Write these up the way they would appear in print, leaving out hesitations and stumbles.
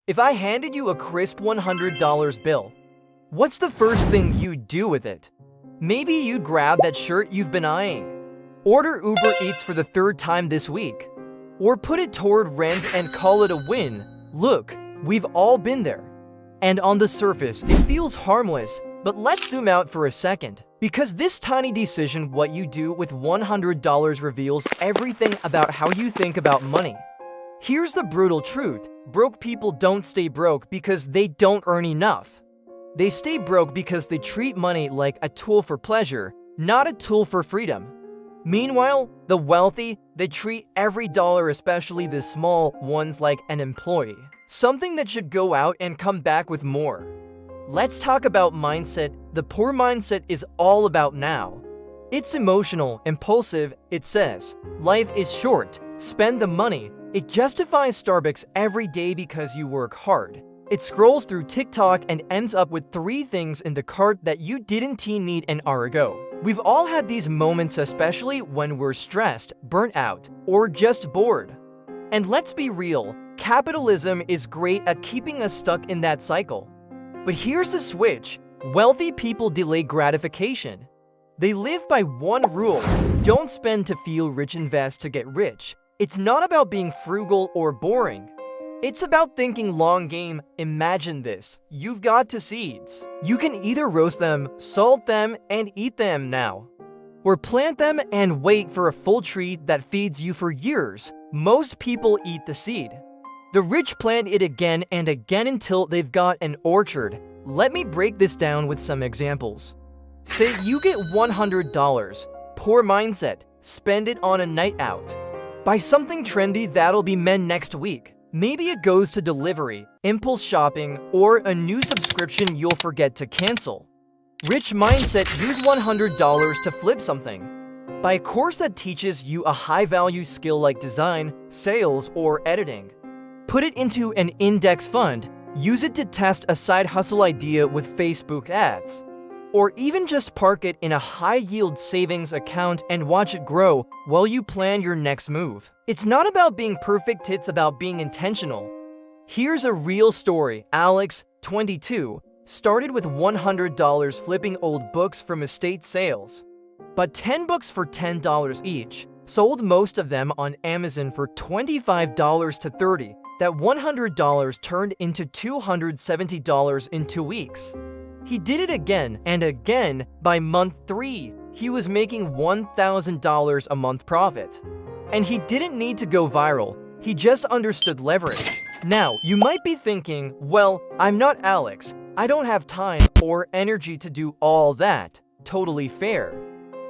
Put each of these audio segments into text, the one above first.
If I handed you a crisp $100 bill, what's the first thing you'd do with it? Maybe you'd grab that shirt you've been eyeing, order Uber Eats for the third time this week, or put it toward rent and call it a win. Look, we've all been there. And on the surface, it feels harmless, but let's zoom out for a second. Because this tiny decision, what you do with $100, reveals everything about how you think about money. Here's the brutal truth. Broke people don't stay broke because they don't earn enough. They stay broke because they treat money like a tool for pleasure, not a tool for freedom. Meanwhile, the wealthy, they treat every dollar, especially the small ones, like an employee. Something that should go out and come back with more. Let's talk about mindset. The poor mindset is all about now. It's emotional, impulsive. It says, life is short, spend the money. It justifies Starbucks every day because you work hard. It scrolls through TikTok and ends up with 3 things in the cart that you didn't need an hour ago. We've all had these moments, especially when we're stressed, burnt out, or just bored. And let's be real, capitalism is great at keeping us stuck in that cycle. But here's the switch. Wealthy people delay gratification. They live by one rule: don't spend to feel rich, invest to get rich. It's not about being frugal or boring. It's about thinking long game. Imagine this. You've got 2 seeds. You can either roast them, salt them, and eat them now, or plant them and wait for a full tree that feeds you for years. Most people eat the seed. The rich plant it again and again until they've got an orchard. Let me break this down with some examples. Say you get $100. Poor mindset. Spend it on a night out. Buy something trendy that'll be men next week. Maybe it goes to delivery, impulse shopping, or a new subscription you'll forget to cancel. Rich mindset. Use $100 to flip something. Buy a course that teaches you a high-value skill like design, sales, or editing. Put it into an index fund. Use it to test a side hustle idea with Facebook ads. Or even just park it in a high-yield savings account and watch it grow while you plan your next move. It's not about being perfect, it's about being intentional. Here's a real story. Alex, 22, started with $100 flipping old books from estate sales. Bought 10 books for $10 each. Sold most of them on Amazon for $25 to $30. That $100 turned into $270 in 2 weeks. He did it again and again. By month 3, he was making $1,000 a month profit. And he didn't need to go viral. He just understood leverage. Now, you might be thinking, well, I'm not Alex. I don't have time or energy to do all that. Totally fair.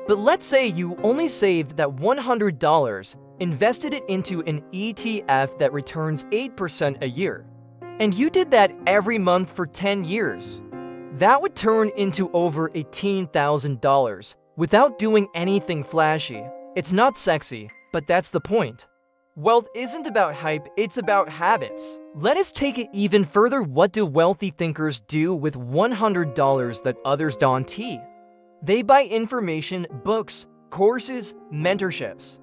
But let's say you only saved that $100, invested it into an ETF that returns 8% a year. And you did that every month for 10 years. That would turn into over $18,000 without doing anything flashy. It's not sexy, but that's the point. Wealth isn't about hype, it's about habits. Let us take it even further. What do wealthy thinkers do with $100 that others don't? They buy information, books, courses, mentorships.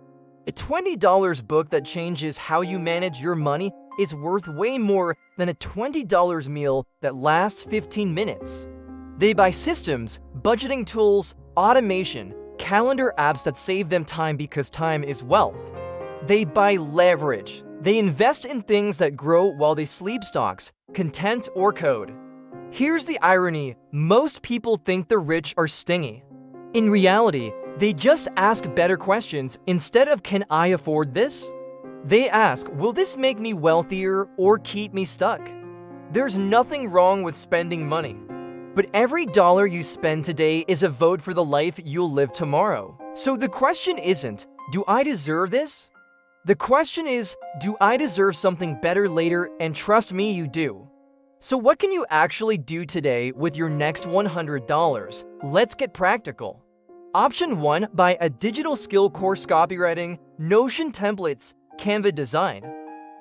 A $20 book that changes how you manage your money is worth way more than a $20 meal that lasts 15 minutes. They buy systems, budgeting tools, automation, calendar apps that save them time because time is wealth. They buy leverage. They invest in things that grow while they sleep: stocks, content, or code. Here's the irony. Most people think the rich are stingy. In reality, they just ask better questions. Instead of "Can I afford this?" they ask, "Will this make me wealthier or keep me stuck?" There's nothing wrong with spending money. But every dollar you spend today is a vote for the life you'll live tomorrow. So the question isn't, do I deserve this? The question is, do I deserve something better later? And trust me, you do. So what can you actually do today with your next $100? Let's get practical. Option 1, buy a digital skill course: copywriting, Notion templates, Canva design.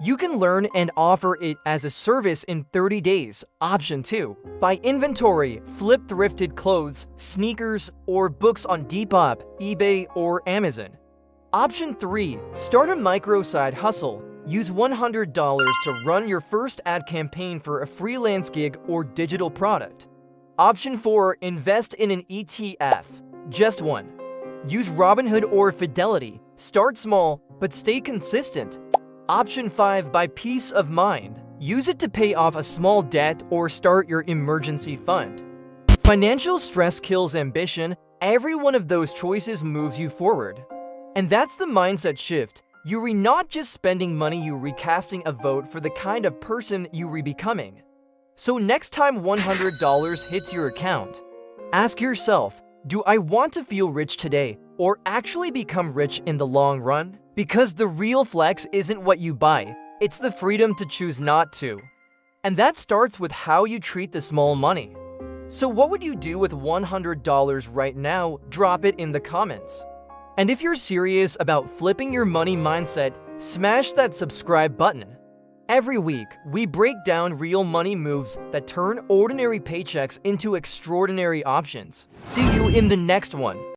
You can learn and offer it as a service in 30 days. Option 2, buy inventory, flip thrifted clothes, sneakers, or books on Depop, eBay, or Amazon. Option 3, start a micro side hustle. Use $100 to run your first ad campaign for a freelance gig or digital product. Option 4. Invest in an ETF. Just one. Use Robinhood or Fidelity. Start small, but stay consistent. Option 5. Buy peace of mind. Use it to pay off a small debt or start your emergency fund. Financial stress kills ambition. Every one of those choices moves you forward. And that's the mindset shift. You're not just spending money, you're recasting a vote for the kind of person you're becoming. So next time $100 hits your account, ask yourself, do I want to feel rich today or actually become rich in the long run? Because the real flex isn't what you buy, it's the freedom to choose not to. And that starts with how you treat the small money. So what would you do with $100 right now? Drop it in the comments. And if you're serious about flipping your money mindset, smash that subscribe button. Every week, we break down real money moves that turn ordinary paychecks into extraordinary options. See you in the next one.